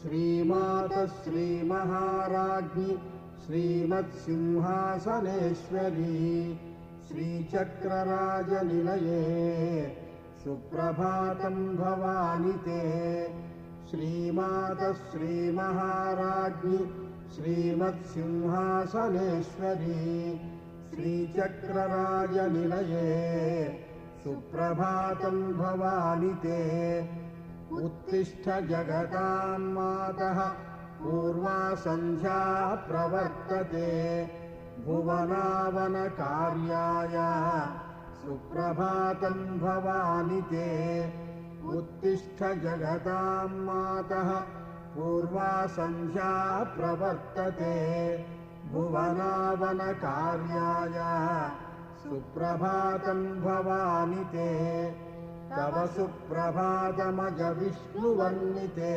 श्रीमातः श्रीमहाराज्ञी श्रीमत्सिंहासनेश्वरी श्रीचक्रराजनिलये सुप्रभातं भवानि ते। श्रीमातः श्रीमहाराज्ञी श्रीमत्सिंहासनेश्वरी श्रीचक्रराजनिलये सुप्रभातं भवानि ते। उत्तिष्ठ जगतां मातः पूर्वा सन्ध्या प्रवर्तते भुवनावनकार्याय सुप्रभातं भवानि ते। उत्तिष्ठ जगतां मातः पूर्वा सन्ध्या प्रवर्तते भुवनावनकार्याय सुप्रभातं भवानि ते। तव सुप्रभातमज विष्णुवन्दिते